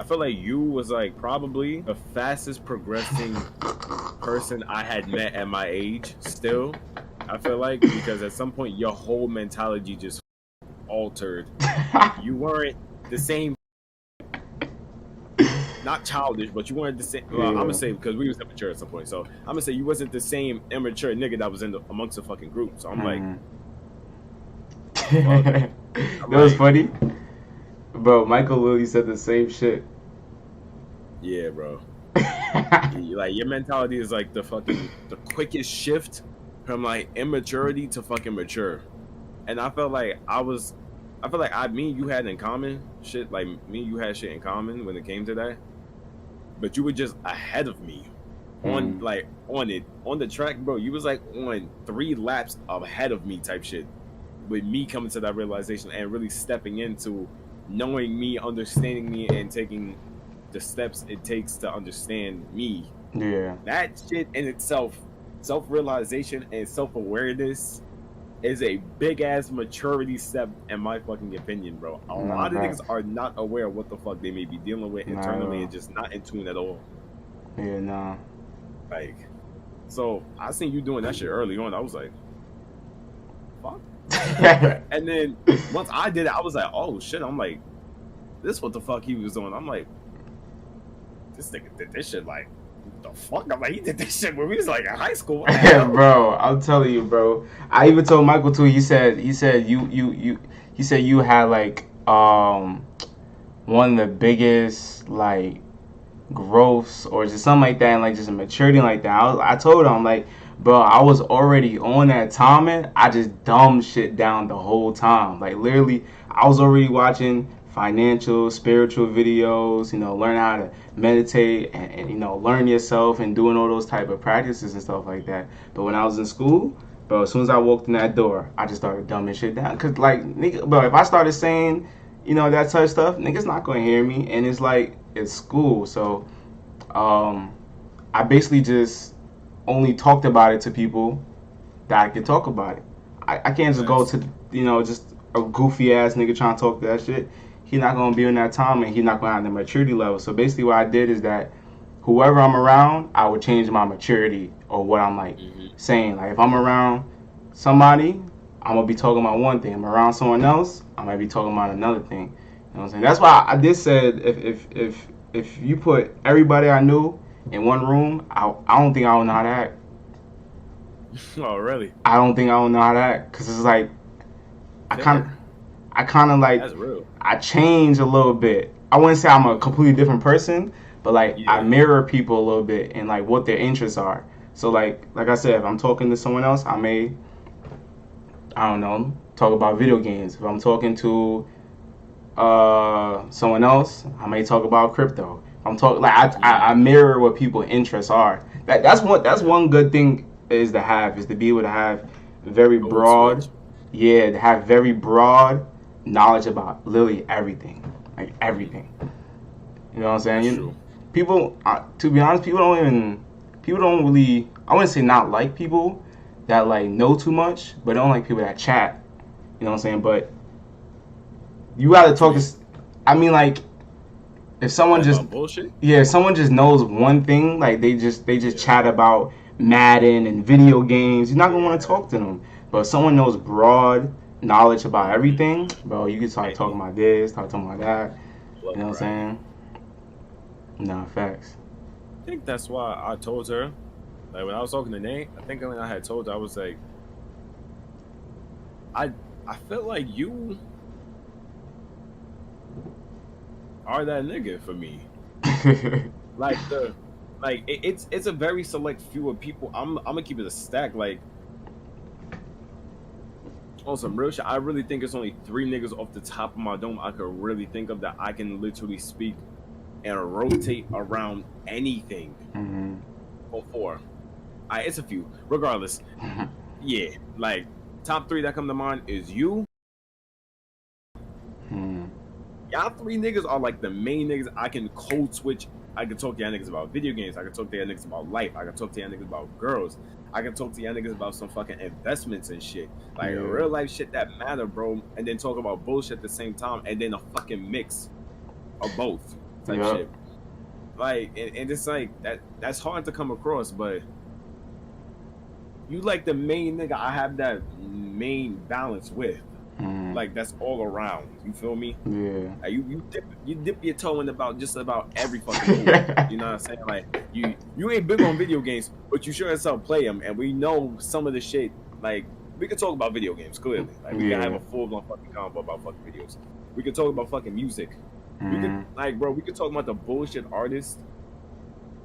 feel like you was like probably the fastest progressing person I had met at my age. Still, I feel like because at some point your whole mentality just altered. You weren't the same, not childish, but you weren't the same. Well, I'm gonna say because we was immature at some point, so I'm gonna say you wasn't the same immature nigga that was amongst the fucking group. So I'm like, That was funny, bro. Michael Lilly said the same shit. Yeah, bro. Like your mentality is like the quickest shift from like immaturity to fucking mature. And I felt like me and you had in common shit. Like me and you had shit in common when it came to that. But you were just ahead of me on the track, bro. You was like on 3 laps ahead of me type shit. With me coming to that realization and really stepping into knowing me, understanding me, and taking the steps it takes to understand me. Yeah. That shit in itself, self-realization and self-awareness, is a big ass maturity step in my fucking opinion, bro. A lot of niggas are not aware of what the fuck they may be dealing with internally and just not in tune at all. Yeah, nah. Like, so I seen you doing that shit early on. I was like, fuck. And then once I did it, I was like, oh shit. I'm like, this what the fuck he was doing. I'm like, this nigga did this shit like, what the fuck? I'm like, he did this shit when we was like in high school. Yeah, bro. I'm telling you, bro. I even told Michael too. He said you had like one of the biggest like growths or just something like that, and like just a maturity like that. I told him like, bro, I was already on that timing. I just dumbed shit down the whole time. Like literally, I was already watching financial, spiritual videos. Learn how to meditate and learn yourself and doing all those type of practices and stuff like that. But when I was in school, bro, as soon as I walked in that door, I just started dumbing shit down. Cause like, nigga, bro, if I started saying, that type of stuff, niggas not gonna hear me. And it's like it's school, so I basically just only talked about it to people that I could talk about it. I can't just go to just a goofy ass nigga trying to talk that shit. He's not gonna be in that time and he's not gonna have the maturity level. So basically what I did is that whoever I'm around, I would change my maturity or what I'm like saying. Like if I'm around somebody, I'm gonna be talking about one thing. I'm around someone else, I might be talking about another thing. You know what I'm saying? That's why I did said if you put everybody I knew in one room, I don't think I would know how to act. Oh really? I don't think I would know how to act because it's like I kind of like that's real. I change a little bit. I wouldn't say I'm a completely different person, but like I mirror people a little bit and like what their interests are. So like I said, if I'm talking to someone else, I may, I don't know, talk about video games. If I'm talking to someone else, I may talk about crypto. If I'm talking like I mirror what people's interests are. That's one good thing is to be able to have very broad, to have very broad knowledge about literally everything, like everything. You know what I'm saying? That's true. People, to be honest, people don't really. I wouldn't say not like people that like know too much, but don't like people that chat. You know what I'm saying? But you gotta talk to. I mean, like, if someone just bullshit. Yeah, if someone just knows one thing, like they just chat about Madden and video games, you're not gonna want to talk to them. But if someone knows broad knowledge about everything, bro, you can start talking about this, start talking about that. You know what I'm saying? Nah, facts. I think that's why I told her, like when I was talking to Nate, I think when I had told her, I was like, I felt like you are that nigga for me. It's a very select few of people. I'm gonna keep it a stack. Like on some real shit, I really think it's only 3 niggas off the top of my dome I could really think of that I can literally speak and rotate around anything. Or 4. It's a few. Regardless, yeah, like top 3 that come to mind is you. Y'all 3 niggas are like the main niggas I can code switch. I can talk to y'all niggas about video games. I can talk to y'all niggas about life. I can talk to y'all niggas about girls. I can talk to y'all niggas about some fucking investments and shit. Like real life shit that matter, bro. And then talk about bullshit at the same time. And then a fucking mix of both. type shit. Like, and it's like that's hard to come across, but you like the main nigga I have that main balance with. Like, that's all around. You feel me? Yeah. Like, you dip your toe in about just about every fucking pool. You know what I'm saying? Like, you ain't big on video games, but you sure as hell play them, and we know some of the shit. Like, we can talk about video games clearly. Like, we can have a full blown fucking combo about fucking videos. We can talk about fucking music. We can, like, bro, we can talk about the bullshit artists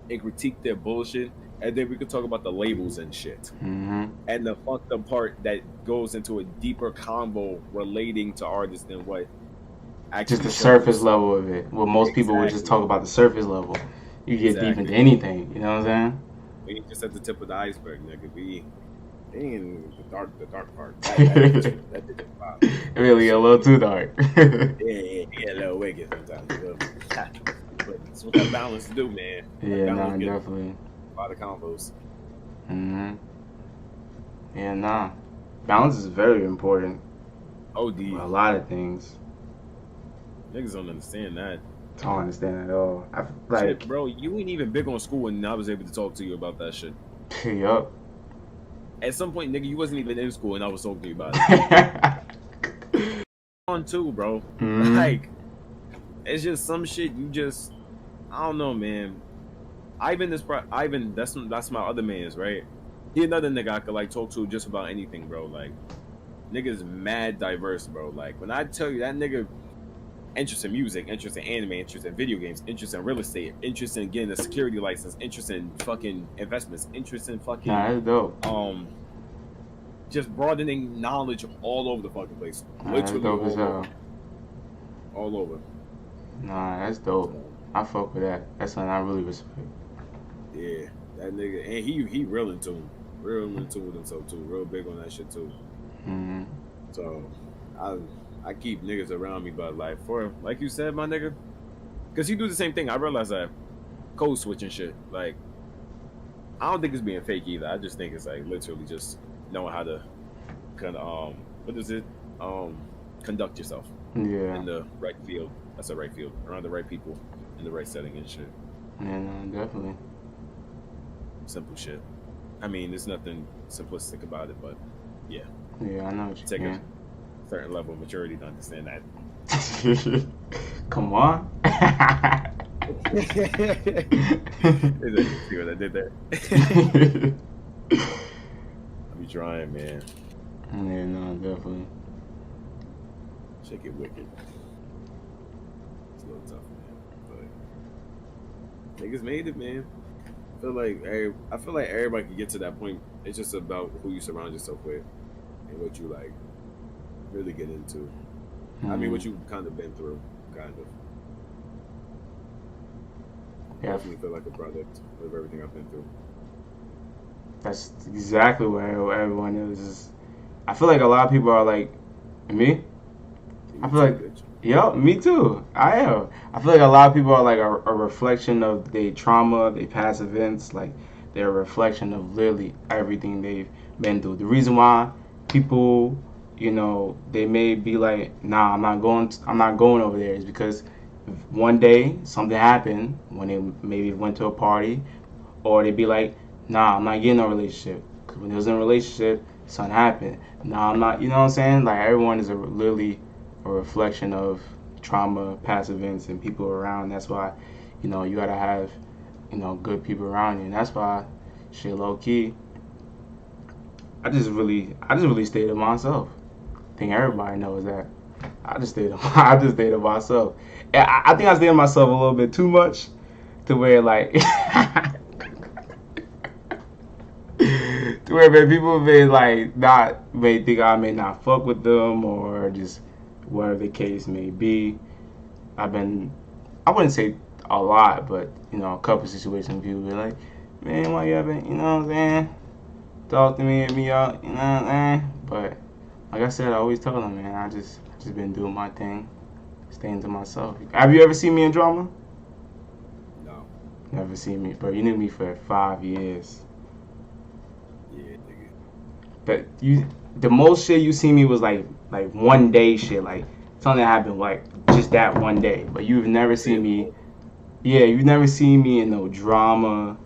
and critique their bullshit. And then we could talk about the labels and shit. And the fucked up part that goes into a deeper convo relating to artists than what actually just the surface level of it. Well, most people would just talk about the surface level. You get deep into anything, you know what I'm saying? We ain't just at the tip of the iceberg, nigga. We in the dark part. That it really get a little too dark. yeah, a little wicked sometimes. But it's what that balance do, man. Yeah, no, definitely. A lot of combos. Yeah, nah. Balance is very important. OD. A lot of things. Niggas don't understand that. Don't understand at all. Shit, bro, you ain't even big on school and I was able to talk to you about that shit. Yup. At some point, nigga, you wasn't even in school and I was talking to you about it. On too, bro. Like, it's just some shit you just, I don't know, man. Ivan, that's my other man's, right? He another nigga I could like talk to just about anything, bro. Like, nigga's mad diverse, bro. Like, when I tell you that nigga interest in music, interest in anime, interest in video games, interest in real estate, interest in getting a security license, interest in fucking investments, interest in fucking that's dope. Just broadening knowledge all over the fucking place. Literally dope as hell. All over. Nah, that's dope. I fuck with that. That's something I really respect. Yeah, that nigga, and he real into him, with himself too, real big on that shit too. So I keep niggas around me, but like you said, my nigga, because you do the same thing. I realize that code switching shit. Like, I don't think it's being fake either. I just think it's like literally just knowing how to kind of conduct yourself. Yeah. In the right field. That's the right field. Around the right people in the right setting and shit. Yeah, no, definitely. Simple shit. I mean, there's nothing simplistic about it, but yeah. Yeah, I know what you take mean. A certain level of maturity to understand that. Come on. See what I did there? I be trying, man. Yeah, no, definitely. Shake it wicked. It's a little tough, man. But niggas made it, man. I feel like everybody can get to that point. It's just about who you surround yourself with and what you like really get into. I mean, what you've kind of been through, kind of. Yeah. I definitely feel like a product of everything I've been through. That's exactly where everyone is. I feel like a lot of people are like, me? I feel like, yep, me too. I am. I feel like a lot of people are like a reflection of their trauma, their past events. Like, they're a reflection of literally everything they've been through. The reason why people, they may be like, nah, I'm not going over there is because one day something happened when they maybe went to a party, or they'd be like, nah, I'm not getting no relationship. Because when they was in a relationship, something happened. Nah, I'm not, you know what I'm saying? Like, everyone is literally a reflection of trauma, past events, and people around. That's why, you gotta have, good people around you. And that's why, shit, low key, I just really stay to myself. I think everybody knows that. I just stay to myself. And I think I stay to myself a little bit too much, to where like, to where people may may think I may not fuck with them, or just whatever the case may be. I wouldn't say a lot, but a couple situations people be like, man, why you haven't, what I'm saying, talk to me, hit me up, what I'm saying. But like I said, I always tell them, man, I just been doing my thing, staying to myself. Have you ever seen me in drama? No. Never seen me, bro. You knew me for 5 years. Yeah, nigga. But the most shit you see me was like one day shit, like something that happened like just that one day. But you've never seen me Yeah, you never seen me in no drama.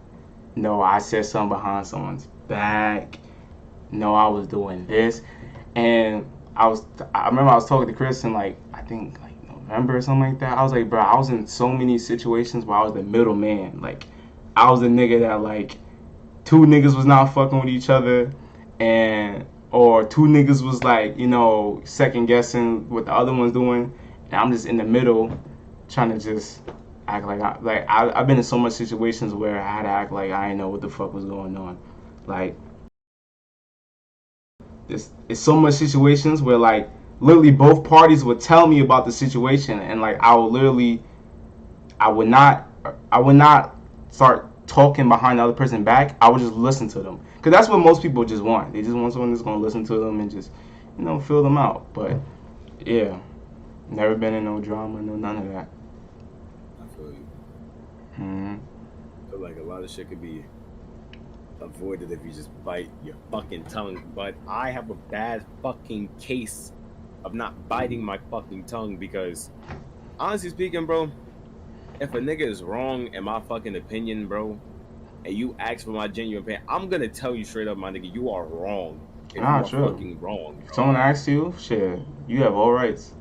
No, I said something behind someone's back. No, I was doing this, and I remember I was talking to Chris in like I think like November or something like that. I was like, bro, I was in so many situations where I was the middleman. Like, I was the nigga that like two niggas was not fucking with each other, and or two niggas was like second guessing what the other one's doing, and I'm just in the middle, trying to just act like I've been in so much situations where I had to act like I didn't know what the fuck was going on, like it's so much situations where like literally both parties would tell me about the situation, and like I would not I would not start talking behind the other person back. I would just listen to them because that's what most people just want. They just want someone that's gonna listen to them and just fill them out. But yeah, never been in no drama, no none of that. I feel you. Mm-hmm. I feel like a lot of shit could be avoided if you just bite your fucking tongue. But I have a bad fucking case of not biting my fucking tongue because, honestly speaking, bro, if a nigga is wrong in my fucking opinion, bro, and you ask for my genuine opinion, I'm gonna tell you straight up, my nigga, you are wrong. If you Ah, are sure. fucking wrong, If bro. someone asks you, shit, you have all rights.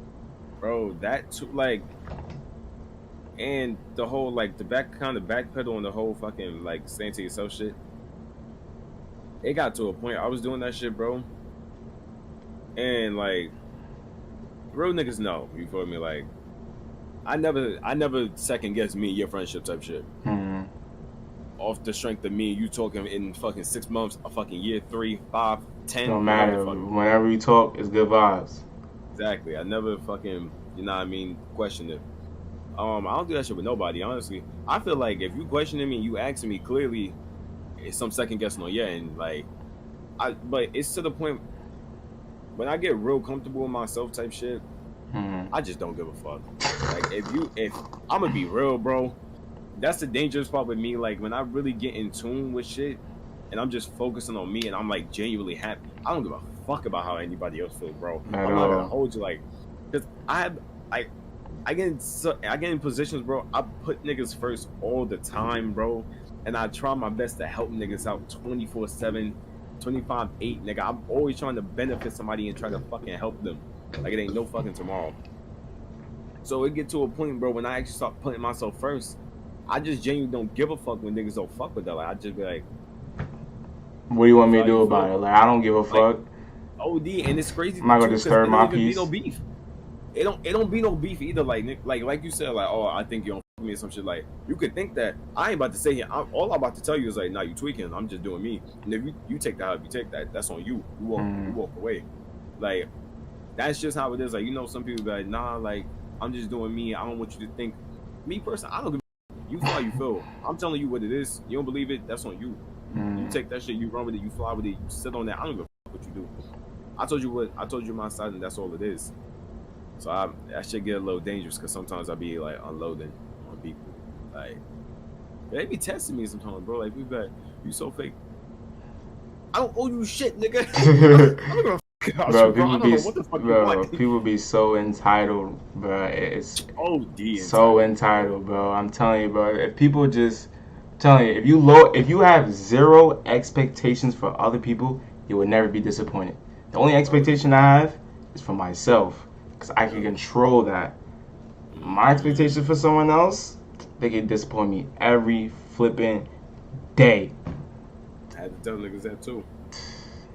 Bro, that too, like, and the whole like the backpedal on the whole fucking like saying to yourself shit. It got to a point I was doing that shit, bro, and like real niggas know. You feel me? Like I never second guess me and your friendship type shit. Mm-hmm. Off the strength of me and you talking in fucking 6 months, a fucking year, 3, 5, 10, Don't whatever the matter. fuck. Whenever you talk, it's good vibes. Exactly. I never fucking, you know what I mean, question it. I don't do that shit with nobody, honestly. I feel like if you questioning me and you asking me, clearly it's some second guessing on your end. Like but it's to the point when I get real comfortable with myself type shit, Mm-hmm. I just don't give a fuck. Like if I'm gonna be real, bro, that's the dangerous part with me. Like when I really get in tune with shit and I'm just focusing on me and I'm like genuinely happy, I don't give a fuck about how anybody else feels, bro. At I'm not gonna all. hold you like, cause I get in positions, bro. I put niggas first all the time, bro, and I try my best to help niggas out 24/7, 25/8, nigga. I'm always trying to benefit somebody and try to fucking help them. Like it ain't no fucking tomorrow. So it get to a point, bro, when I actually start putting myself first, I just genuinely don't give a fuck when niggas don't fuck with that. Like I just be like, What do you want me feel to how do you about feel. it? Like, I don't give a Like fuck. OD, and it's crazy I'm not gonna too because disturb it don't my even be no peace. beef. It don't be no beef either. Like you said, like, oh, I think you don't fuck with me or some shit. Like you could think that. I ain't about to say here. All I'm about to tell you is like, nah, you tweaking. I'm just doing me. And if you take that, you take that. That's on you. You walk away. Like that's just how it is. Like some people be like, nah, like I'm just doing me. I don't want you to think. Me personally, I don't give a you feel how you feel. I'm telling you what it is. You don't believe it. That's on you. You take that shit. You run with it. You fly with it. You sit on that. I don't give a fuck what you do. I told you my side, and that's all it is. So I should get a little dangerous because sometimes I be like unloading on people. Like they be testing me sometimes, bro. Like we be like, you so fake. I don't owe you shit, nigga. I'm gonna fuck about you, bro. I don't know what the fuck you want. People be so entitled, bro. It's OD so entitled, entitled, bro. I'm telling you, bro. If people just telling you, if you have zero expectations for other people, you will never be disappointed. The only expectation I have is for myself, because I can control that. My expectation for someone else, they can disappoint me every flipping day. I had to tell niggas that too.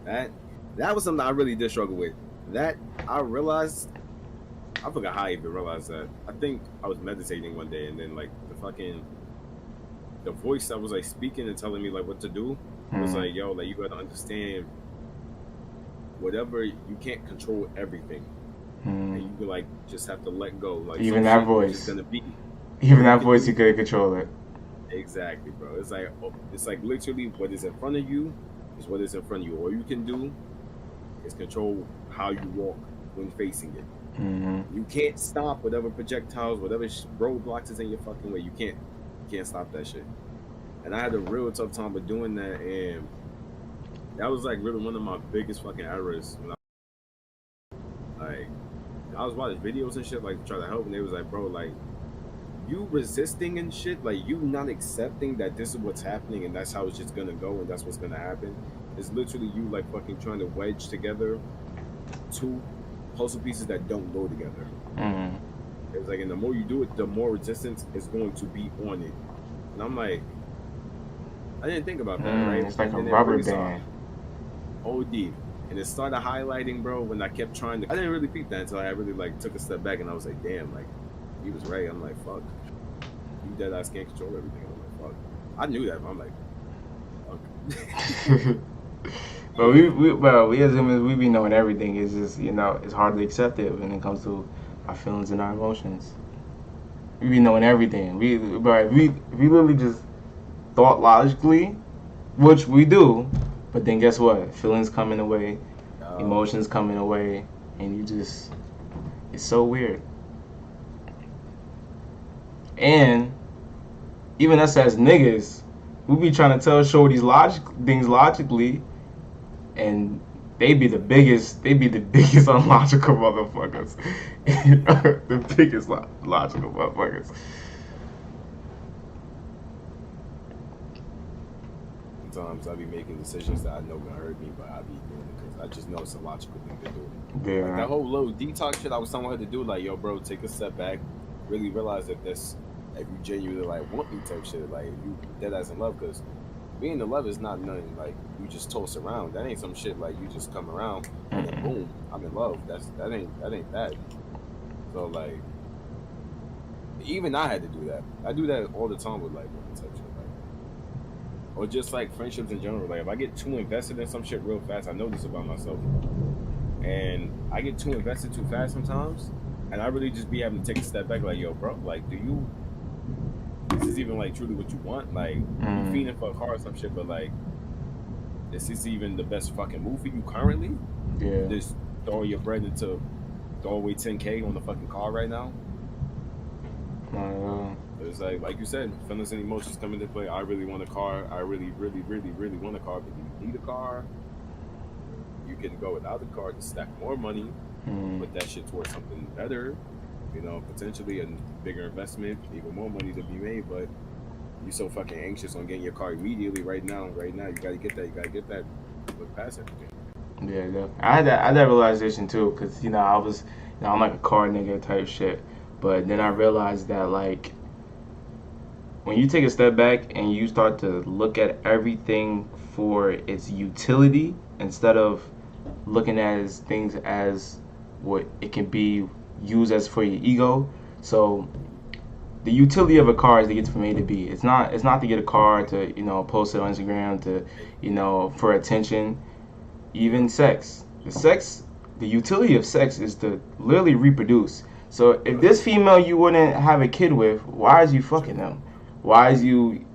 That was something I really did struggle with. That I realized, I forgot how I even realized that. I think I was meditating one day, and then like the voice that was like speaking and telling me like what to do was like, yo, like you gotta understand, whatever, you can't control everything, and you like just have to let go. Like even that voice, is gonna be, even that voice, you couldn't control it. Exactly, bro. It's like literally what is in front of you is what is in front of you. All you can do is control how you walk when facing it. You can't stop whatever projectiles, whatever roadblocks is in your fucking way. You can't stop that shit. And I had a real tough time with doing that, and that was like really one of my biggest fucking errors. When I was watching videos and shit like to try to help, and they was like, bro, like you resisting and shit, like you not accepting that this is what's happening and that's how it's just gonna go and that's what's gonna happen. It's literally you like fucking trying to wedge together two puzzle pieces that don't go together. Mm. It's like, and the more you do it, the more resistance is going to be on it. And I'm like, I didn't think about that, right? It's like and a rubber band. OD. And it started highlighting, bro, when I kept trying to. I didn't really peep that until I really like took a step back and I was like, damn, like he was right. I'm like, fuck, you dead ass can't control everything. I'm like, fuck. I knew that, but I'm like, fuck. But we as humans, we be knowing everything. It's just, you know, it's hard to accept it when it comes to our feelings and our emotions. We be knowing everything. We literally just thought logically, which we do, but then guess what? Feelings come in the way, emotions come in the way, and you just, it's so weird. And even us as niggas, we be trying to tell shorties things logically, and they be the biggest unlogical motherfuckers. The biggest logical motherfuckers. Sometimes I be making decisions that I know gonna hurt me, but I be doing it because I just know it's a logical thing to do. Yeah. Like that whole little detox shit I was telling her to do, like, yo, bro, take a step back, really realize that this, if you genuinely like want me type shit, like you dead ass in love, because being in love is not nothing like you just toss around. That ain't some shit like you just come around and then boom, I'm in love. That ain't that. So like, even I had to do that. I do that all the time with like women type shit, like, or just like friendships in general. Like if I get too invested in some shit real fast, I know this about myself, and I get too invested too fast sometimes, and I really just be having to take a step back. Like, yo, bro, like, this is even like truly what you want? Like, you feeding for a car or some shit, but like, is this even the best fucking move for you currently? Yeah. Just throw your bread into throw away $10K on the fucking car right now. It's like you said, feelings and emotions come into play. I really want a car. I really, really, really, really want a car. But you need a car. You can go without a car to stack more money, put that shit towards something better. You know, potentially a bigger investment, even more money to be made. But you're so fucking anxious on getting your car immediately right now. You gotta get that. Look past everything. Yeah. I had that realization too, cause you know I'm like a car nigga type shit. But then I realized that like, when you take a step back and you start to look at everything for its utility instead of looking at things as what it can be used as for your ego. So the utility of a car is to get from A to B. It's not to get a car to, you know, post it on Instagram to, you know, for attention. Even sex. The utility of sex is to literally reproduce. So if this female you wouldn't have a kid with, why is you fucking them? Why is you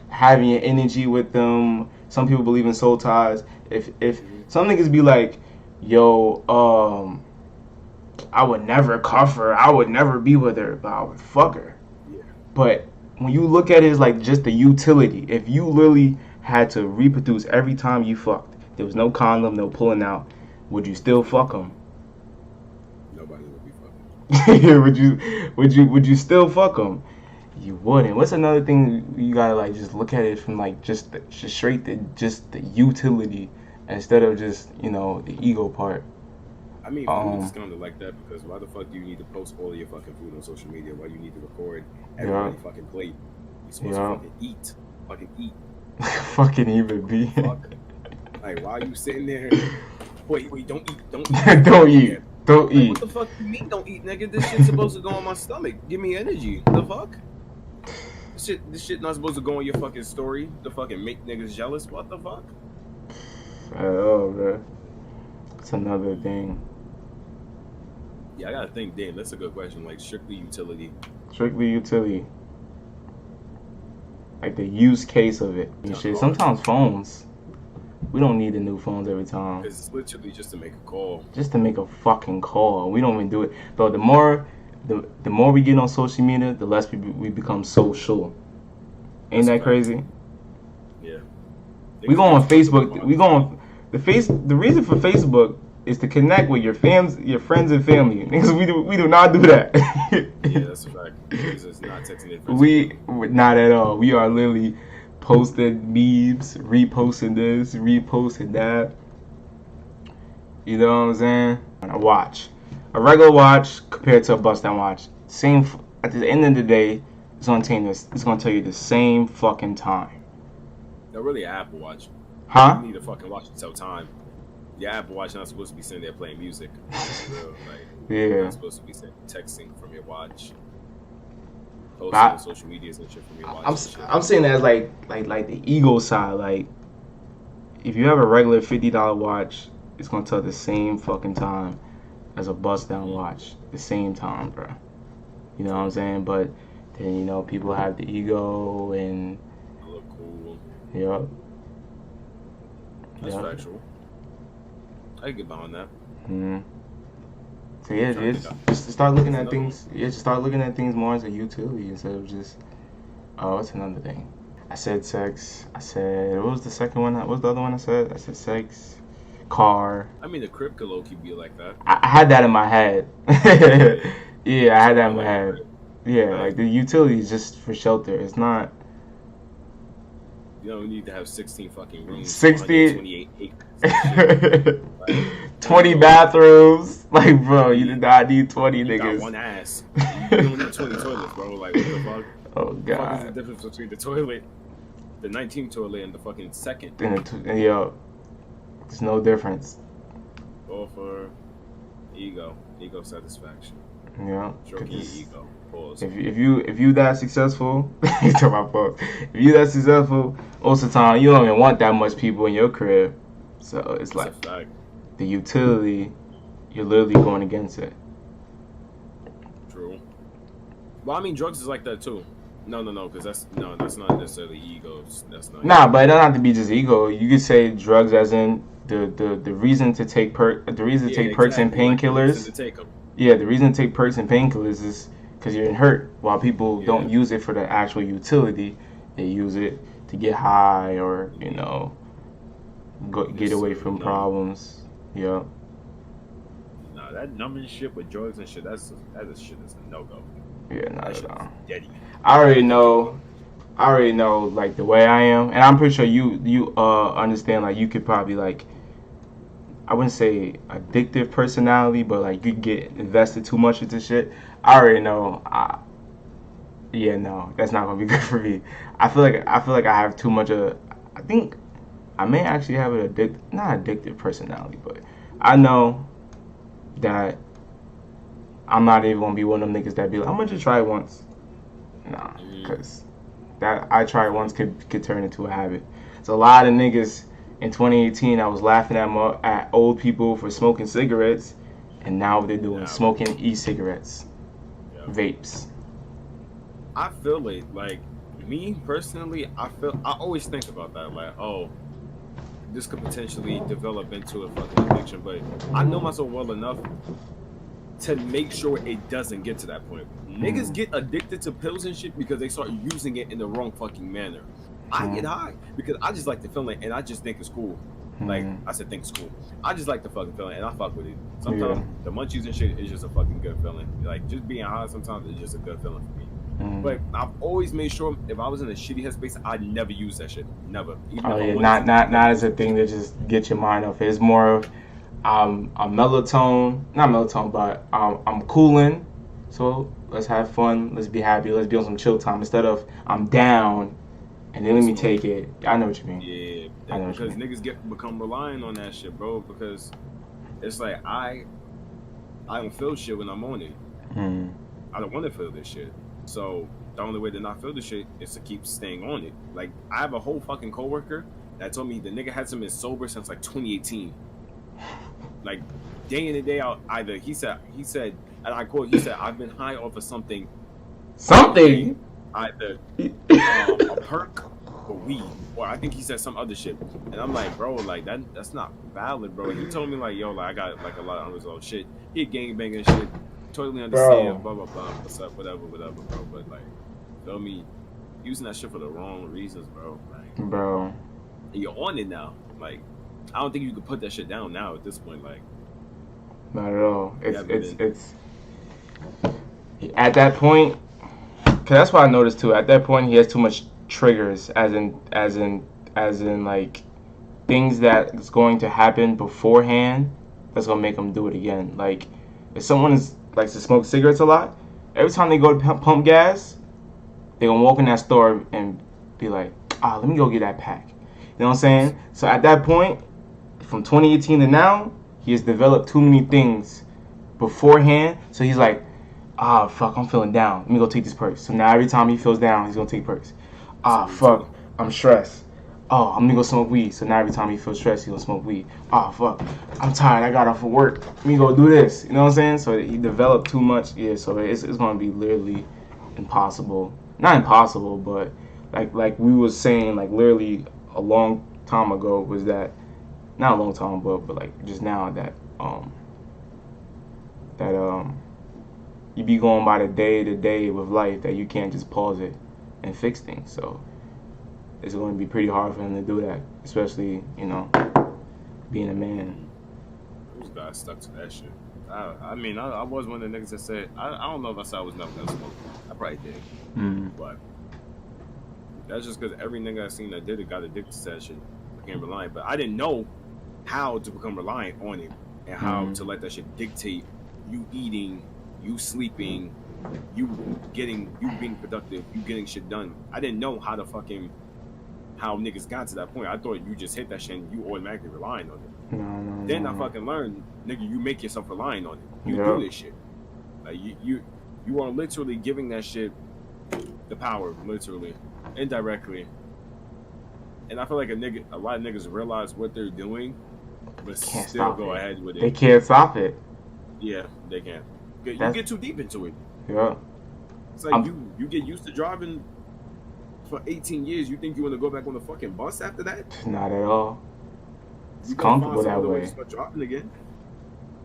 having your energy with them? Some people believe in soul ties. If some niggas be like, yo, I would never cuff her, I would never be with her, but I would fuck her. Yeah. But when you look at it as like just the utility, if you literally had to reproduce every time you fucked, there was no condom, no pulling out, would you still fuck them? Nobody would be fucking. would you still fuck them? You wouldn't. What's another thing you gotta like just look at it from like just straight just the utility instead of just, you know, the ego part. I mean, food is kind of like that, because why the fuck do you need to post all of your fucking food on social media? Why you need to record everybody fucking plate? You're supposed to fucking eat. Fucking eat. Fucking even be. Fuck. Like, why are you sitting there? Wait, don't eat. Don't eat. Don't eat. What the fuck you mean don't eat, nigga? This shit's supposed to go on my stomach. Give me energy. The fuck? This shit not supposed to go on your fucking story to fucking make niggas jealous. What the fuck? Oh, man. It's another thing. Yeah, I gotta think, damn, that's a good question. Like, strictly utility. Like the use case of it and shit. Sometimes phones, we don't need the new phones every time. It's literally just to make a call. Just to make a fucking call. We don't even do it. But the more we get on social media, the less we become social. Ain't that crazy? Yeah. We go on Facebook. The reason for Facebook is to connect with your friends and family. Niggas, we do not do that. Yeah, that's a fact. Niggas is not texting their friends. We not at all. We are literally posting memes, reposting this, reposting that. You know what I'm saying? A watch, a regular watch compared to a bust down watch. Same. At the end of the day, it's gonna tell you the same fucking time. They're really an Apple Watch. Huh? You need a fucking watch to tell time. Your Apple Watch not supposed to be sitting there playing music. Real, like, Yeah. You're not supposed to be texting from your watch. Posting on social medias and shit from your watch. I'm saying that as like the ego side. Like, if you have a regular $50 watch, it's gonna tell the same fucking time as a bust down watch. The same time, bro. You know what I'm saying? But then, you know, people have the ego and I look cool. Yep. That's factual. I can get behind that. So yeah, just start looking at things. Yeah, just start looking at things more as a utility instead of just. Oh, what's another thing? I said sex. I said, what was the second one? What was the other one I said? I said sex, car. I mean, the crib could low-key be like that. I had that in my head. Yeah, I had that in my head. Yeah, like the utility is just for shelter. It's not. You don't need to have 16 fucking rooms. 16. 28 acres. 20 bathrooms. Like, bro, you did not need 20 you niggas. got one ass. You don't need 20 toilets, bro. Like, what the fuck? Oh, God. What is the difference between the toilet, the 19th toilet, and the fucking second? Yo, there's no difference. All for ego satisfaction. Yeah. Stroking your ego. Pause. If you that successful, to my pause. If you that successful, most of the time you don't even want that much people in your crib. So it's like the utility, you're literally going against it. True. Well, I mean, drugs is like that too. No, because that's not necessarily ego. That's not. Nah, but it doesn't have to be just ego. You could say drugs as in the reason to take perks and painkillers. Yeah, the reason to take perks and painkillers is because you're in hurt. While people don't use it for the actual utility, they use it to get high or get away from problems. Yeah. Nah, that numbing shit with drugs and shit. That shit is a no go. Yeah, not at all. Deady. I already know, like the way I am, and I'm pretty sure you understand. Like you could probably like, I wouldn't say addictive personality, but like you get invested too much into shit. I already know. Yeah, no, that's not gonna be good for me. I feel like I have too much of. I think I may actually have an not addictive personality, but I know that I'm not even gonna be one of them niggas that be like, I'm gonna just try it once. Nah, because that I tried once could turn into a habit. So a lot of niggas in 2018, I was laughing at old people for smoking cigarettes, and now they're doing smoking e-cigarettes, vapes. I feel it. Like me personally, I always think about that. Like, oh, this could potentially develop into a fucking addiction, but I know myself well enough to make sure it doesn't get to that point. Niggas get addicted to pills and shit because they start using it in the wrong fucking manner. I get high because I just like the feeling and I just think it's cool. Like I said, think it's cool. I just like the fucking feeling and I fuck with it. Sometimes the munchies and shit is just a fucking good feeling. Like just being high sometimes is just a good feeling for me. But I've always made sure if I was in a shitty headspace, I'd never use that shit. Never. Even not as a thing to just get your mind off. It's more of I'm melatonin, not melatonin, but I'm cooling. So let's have fun. Let's be happy. Let's be on some chill time instead of I'm down and then let me take it. I know what you mean. Yeah, because niggas become reliant on that shit, bro. Because it's like I don't feel shit when I'm on it. I don't want to feel this shit. So the only way to not feel the shit is to keep staying on it. Like I have a whole fucking coworker that told me the nigga hasn't been sober since like 2018. Like day in and day out, either he said, and I quote, he said, I've been high off of something, either a perk or weed, or I think he said some other shit. And I'm like, bro, like that's not valid, bro. And he told me like, yo, like I got like a lot of unresolved shit. He gangbanging shit. Totally understand, blah blah blah, what's up, whatever, bro. But like, feel me, using that shit for the wrong reasons, bro. Like, bro, you're on it now. Like, I don't think you could put that shit down now at this point. Like, Not at all. Yeah, It's at that point. Cause that's what I noticed too. At that point, he has too much triggers, as in like things that is going to happen beforehand. That's gonna make him do it again. Like if someone likes to smoke cigarettes a lot, every time they go to pump gas, they gonna walk in that store and be like, let me go get that pack. You know what I'm saying? So at that point, from 2018 to now, he has developed too many things beforehand. So he's like, fuck, I'm feeling down. Let me go take this perks. So now every time he feels down, he's gonna take perks. Fuck, I'm stressed. I'm gonna go smoke weed. So now every time he feels stressed, he's gonna smoke weed. Fuck, I'm tired. I got off of work. Let me go do this. You know what I'm saying? So he developed too much. Yeah. So it's gonna be literally impossible. Not impossible, but like we was saying, like literally a long time ago, was that not a long time, but like just now that you be going by the day to day with life, that you can't just pause it and fix things. So it's going to be pretty hard for him to do that, especially being a man. Those guys stuck to that shit. I mean, I was one of the niggas that said, I don't know if I said I was never gonna smoke. I probably did. But that's just because every nigga I seen that did it got addicted to that shit, became reliant. But I didn't know how to become reliant on it and how to let that shit dictate you eating, you sleeping, you being productive, you getting shit done. I didn't know how niggas got to that point. I thought you just hit that shit and you automatically relying on it. No. Then I fucking learned, nigga, you make yourself reliant on it. You do this shit. Like you are literally giving that shit the power, literally, indirectly. And I feel like a lot of niggas realize what they're doing, but still go ahead with it. They can't stop it. Yeah, they can't. You get too deep into it. Yeah. It's like you get used to driving for 18 years. You think you want to go back on the fucking bus after that? Not at all. It's comfortable that way. Start dropping again.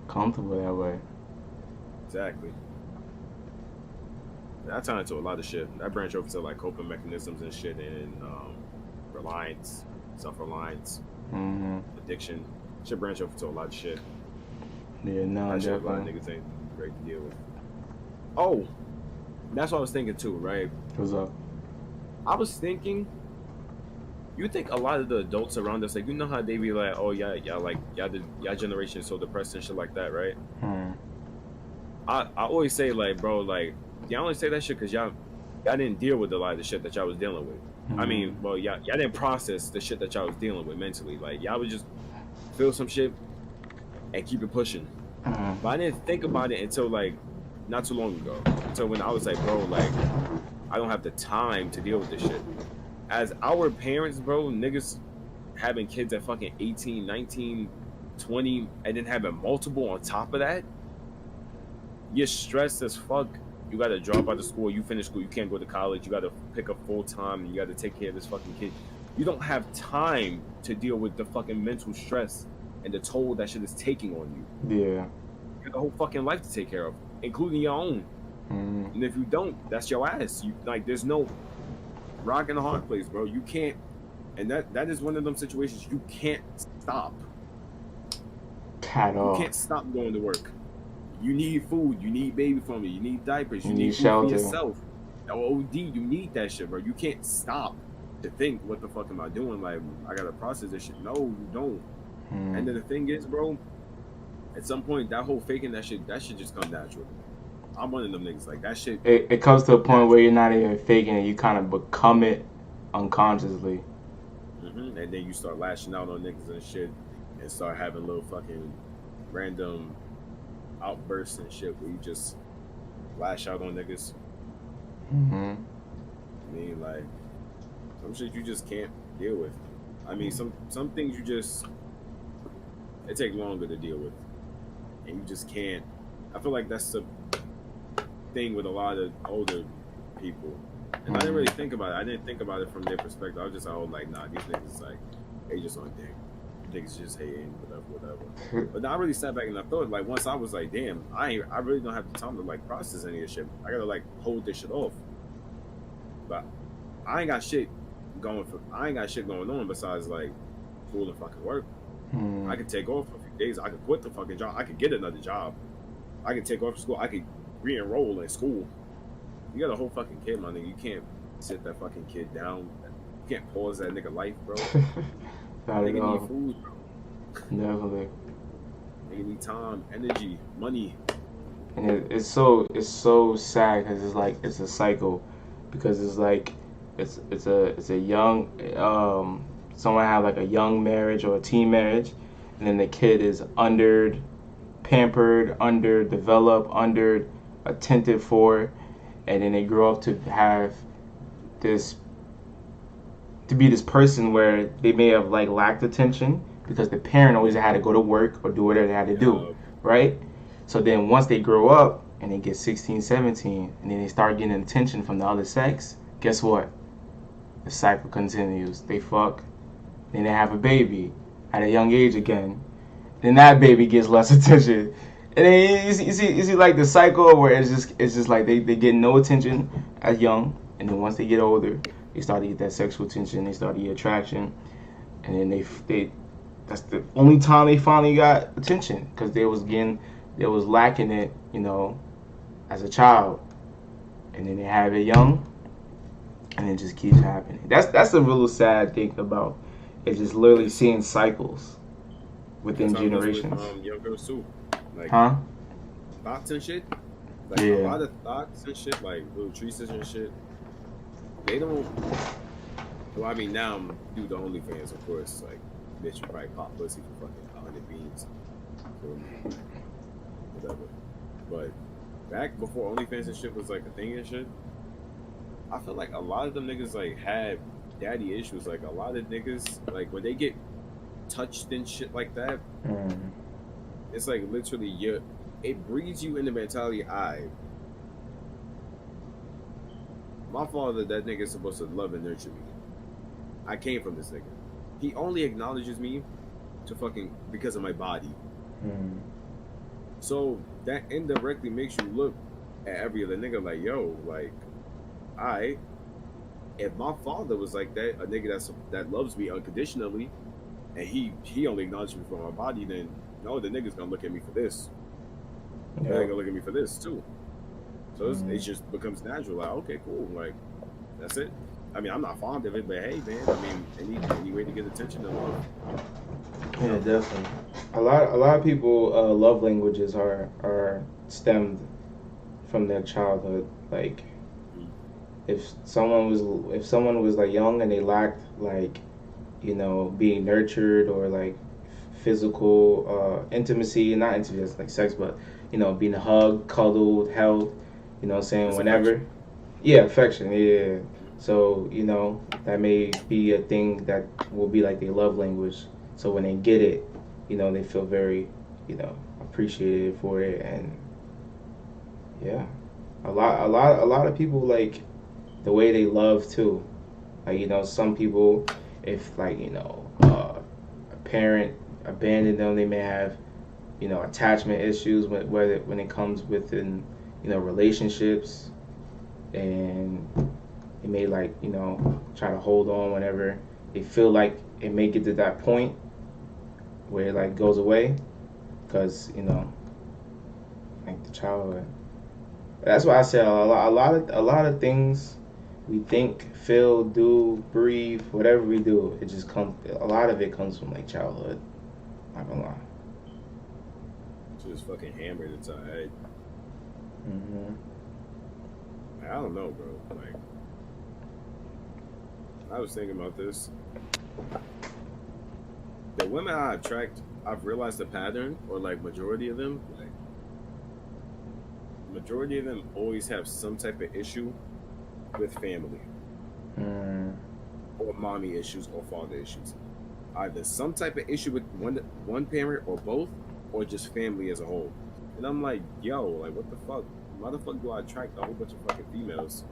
Comfortable that way. Exactly. That turned into a lot of shit. That branched over to like coping mechanisms and shit, and reliance, self-reliance, addiction. Shit branched over to a lot of shit. Yeah, no, that shit a lot of niggas ain't great to deal with. Oh, that's what I was thinking too, right? What's up? I was thinking, you think a lot of the adults around us, like, you know how they be like, oh yeah, like y'all generation is so depressed and shit like that, right? I always say, like, bro, like, y'all only say that shit because y'all didn't deal with a lot of the shit that y'all was dealing with. I mean, well, y'all didn't process the shit that y'all was dealing with mentally. Like, y'all would just feel some shit and keep it pushing. But I didn't think about it until like not too long ago. Until when I was like, bro, like, I don't have the time to deal with this shit. As our parents, bro, niggas having kids at fucking 18, 19, 20, and then having multiple on top of that, you're stressed as fuck. You gotta drop out of school, you finish school, you can't go to college, you gotta pick up full time, and you gotta take care of this fucking kid. You don't have time to deal with the fucking mental stress and the toll that shit is taking on you. Yeah. You got a whole fucking life to take care of, including your own. And if you don't, that's your ass. You like, there's no rock in the hard place, bro. You can't, and that is one of them situations you can't stop. At all. You can't stop going to work. You need food. You need baby formula. You need diapers. You need food shelter for yourself. OD, you need that shit, bro. You can't stop to think, what the fuck am I doing? Like, I gotta process this shit. No, you don't. And then the thing is, bro, at some point, that whole faking that shit just comes natural. I'm one of them niggas. Like, that shit. It comes to a point where you're not even faking it. You kind of become it unconsciously. And then you start lashing out on niggas and shit, and start having little fucking random outbursts and shit where you just lash out on niggas. I mean, like, some shit you just can't deal with. I mean, some things it take longer to deal with, and you just can't. I feel like that's the thing with a lot of older people, and I didn't really think about it. I didn't think about it from their perspective. I was just like, nah, these niggas, like, they just on dick. Niggas just hating, whatever. But now I really sat back and I thought, like, once I was like, damn, I really don't have the time to like process any of this shit. I gotta like hold this shit off. But I ain't got shit going on besides like school and fucking work. I could take off a few days. I could quit the fucking job. I could get another job. I could take off school. I could re-enroll in school. You got a whole fucking kid, my nigga. You can't sit that fucking kid down. You can't pause that nigga life, bro. Not at Nigga all. need food, bro. Definitely. Nigga need time, energy, money. And it's so sad because it's like it's a cycle, because it's like it's a young someone have like a young marriage or a teen marriage, and then the kid is under pampered, underdeveloped, under attentive for, and then they grow up to have this to be this person where they may have like lacked attention because the parent always had to go to work or do whatever they had to do, right? So then once they grow up and they get 16, 17, and then they start getting attention from the other sex, guess what? The cycle continues. They fuck, then they have a baby at a young age again. Then that baby gets less attention. And then you see like the cycle where it's just like they get no attention as young, and then once they get older, they start to get that sexual attention, they start to get attraction, and then they that's the only time they finally got attention, because they was lacking it, you know, as a child, and then they have it young, and it just keeps happening. That's the real sad thing about it, just literally seeing cycles within generations. With, young girls too, like thoughts and shit, like a lot of thoughts and shit, like little treases and shit. They don't. Well, I mean, now I'm do the OnlyFans, of course. Like, bitch, you probably pop pussy for fucking 100 beans, whatever. But back before OnlyFans and shit was like a thing and shit, I feel like a lot of them niggas like had daddy issues. Like a lot of niggas, like when they get touched and shit like that, it's like literally it breeds you in the mentality. My father, that nigga is supposed to love and nurture me. I came from this nigga. He only acknowledges me to fucking because of my body. So that indirectly makes you look at every other nigga like, yo, like, if my father was like that, a nigga that loves me unconditionally, and he only acknowledges me for my body, then no, the nigga's gonna look at me for this. Yeah. They're gonna look at me for this too. So it just becomes natural. Like, okay, cool. Like, that's it. I mean, I'm not fond of it, but hey, man. I mean, any way to get attention and love. Yeah, definitely. A lot of people love languages are stemmed from their childhood. Like, if someone was like young and they lacked, like, you know, being nurtured or like physical intimacy, not intimacy like sex, but, you know, being hugged, cuddled, held. You know what I'm saying? It's whenever. Affection. Yeah, affection. Yeah. So, you know, that may be a thing that will be like their love language. So when they get it, you know, they feel very, you know, appreciated for it. And yeah, a lot of people like the way they love too. Like, you know, some people, if like, you know, a parent abandoned them, they may have, you know, attachment issues when it comes within, you know, relationships, and they may like, you know, try to hold on whenever they feel like it may get to that point where it like goes away, because, you know, like the childhood. That's why I said a lot of things we think, feel, do, breathe, whatever we do, it just comes. A lot of it comes from like childhood. Not gonna lie. Just fucking hammered inside. I don't know, bro. Like, I was thinking about this. The women I attract, I've realized the pattern, or like majority of them, like majority of them always have some type of issue with family, or mommy issues, or father issues. Either some type of issue with one parent or both, or just family as a whole. And I'm like, yo, like, what the fuck? Why the fuck do I attract a whole bunch of fucking females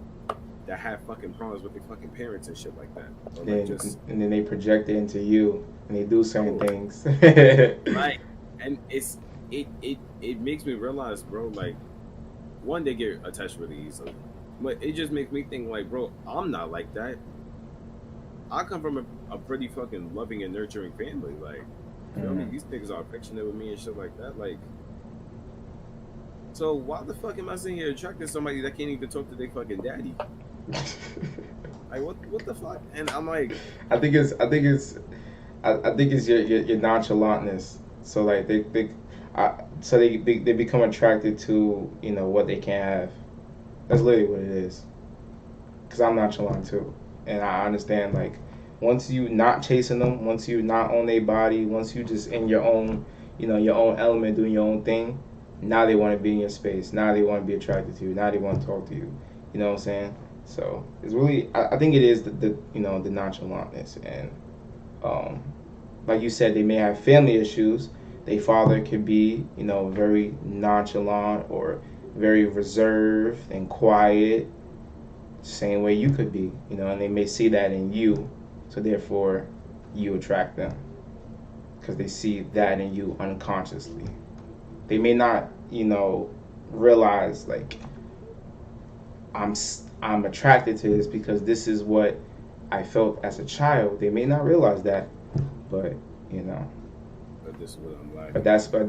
that have fucking problems with their fucking parents and shit like that? Or like and then they project it into you, and they do certain things. Right. And it makes me realize, bro, like, one, they get attached really easily. But it just makes me think, like, bro, I'm not like that. I come from a pretty fucking loving and nurturing family. Like, Feel me? These niggas are affectionate with me and shit like that. Like, so why the fuck am I sitting here attracting somebody that can't even talk to their fucking daddy? Like, what the fuck? And I'm like, I think it's your nonchalantness. So like they become attracted to what they can't have. That's literally what it is. Cause I'm nonchalant too, and I understand like once you not chasing them, once you not on their body, once you just in your own your own element doing your own thing. Now they want to be in your space. Now they want to be attracted to you. Now they want to talk to you. You know what I'm saying? So it's really I think it is the nonchalantness and like you said, they may have family issues. Their father could be, very nonchalant or very reserved and quiet, same way you could be, and they may see that in you, so therefore you attract them because they see that in you unconsciously. They may not, realize like I'm attracted to this because this is what I felt as a child. They may not realize that, but but this is what I'm like. But that's what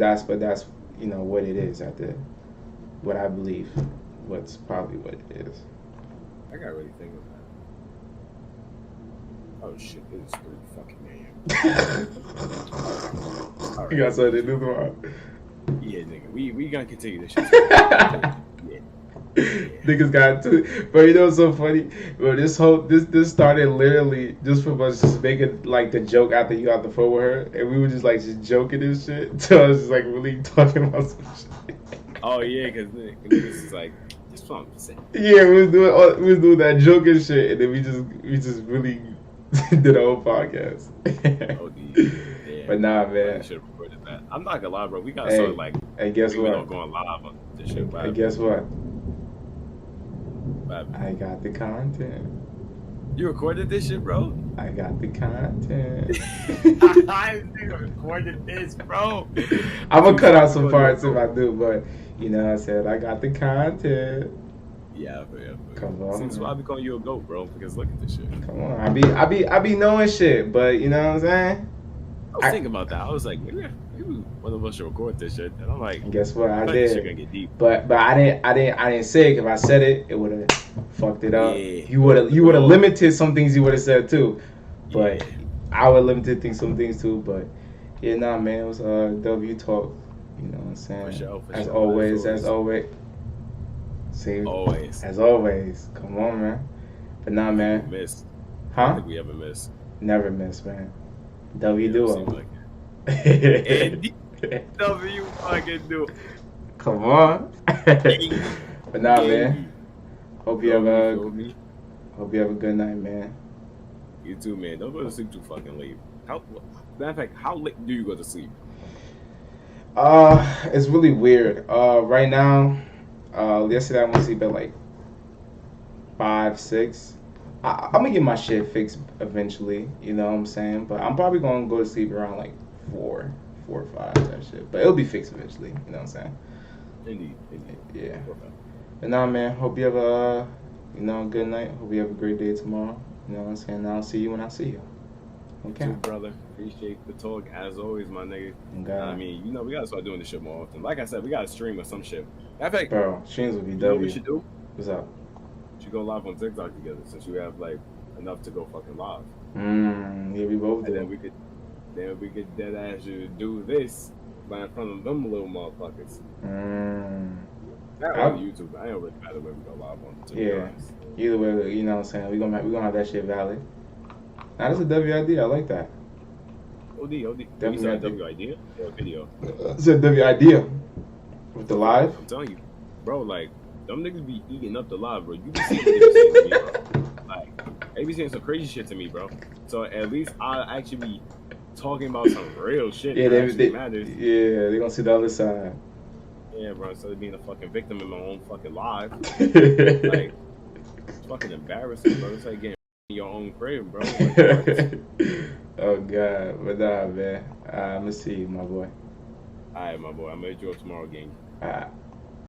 it is what I believe. What's probably what it is. I gotta really think of that. Oh shit, it is 3 fucking a.m. Right. You got something to do tomorrow? Yeah, nigga. We gonna continue this shit. Yeah. Niggas got to, but what's so funny? Bro, this started literally just from us just making like the joke after you got the phone with her, and we were just like just joking and shit. So I was just like really talking about some shit. Oh yeah, because niggas is like just fun. Yeah, we was doing that joke and shit, and then we just really did a whole podcast. Oh, yeah. But nah, man. Should have recorded that. I'm not gonna lie, bro. We got started like. Hey, guess what? Going live on this shit. Hey, guess what? What? I got the content. You recorded this shit, bro? I got the content. I recorded this, bro. I'm gonna cut out some parts if I do, but I said I got the content. Yeah. Come on. Since why I be calling you a goat, bro? Because look at this shit. Come on, I be knowing shit, but you know what I'm saying? I was thinking about that. I was like, maybe one of us should record this shit. And I'm like, guess what? I did. This shit gonna get deep. But I didn't say it. If I said it, it would have fucked it up. Yeah. You would have limited some things you would have said too. But yeah. I would have limited some things too. But yeah, nah, man, it was W talk. You know what I'm saying? For sure. As always. See, always. As always. Come on, man. But nah, man. Missed. Huh? I don't think we ever missed. Never miss, man. W duo. Like it. W fucking do. Come on. But nah, man. Hope you have a good night, man. You too, man. Don't go to sleep too fucking late. Matter of fact, how late do you go to sleep? It's really weird. Right now, yesterday I went to sleep at like 5, 6. I'm gonna get my shit fixed eventually, you know what I'm saying? But I'm probably gonna go to sleep around like 4 or 5, that shit. But it'll be fixed eventually, you know what I'm saying? Indeed. Yeah. But nah, man, hope you have a, good night. Hope you have a great day tomorrow. You know what I'm saying? I'll see you when I see you. Okay. You too, brother. Appreciate the talk as always, my nigga. Okay. I mean, we gotta start doing this shit more often. Like I said, we gotta stream or some shit. In fact, bro, streams would be W. W. What we should do? What's up? We should go live on TikTok together since you have like enough to go fucking live. Yeah, we both do. And then we could dead ass you do this right in front of them little motherfuckers. Not on YouTube. I ain't really matter where we go live on. Yeah. Either way, you know what I'm saying? We're gonna have that shit valid. Now that's a W idea. I like that. OD. You said W idea or video? It's a W idea. With the live? I'm telling you, bro, like, them niggas be eating up the live, bro. You be saying to me, bro. Like, they be saying some crazy shit to me, bro. So at least I'll actually be talking about some real shit that actually matters. Yeah, they gonna see the other side. Yeah, bro, instead of being a fucking victim in my own fucking live. Like, it's fucking embarrassing, bro. It's like getting in your own crib, bro. Like, oh, God. But nah, man. I'm gonna see you, my boy. Alright, my boy. I'm gonna hit you up tomorrow, gang. Alright.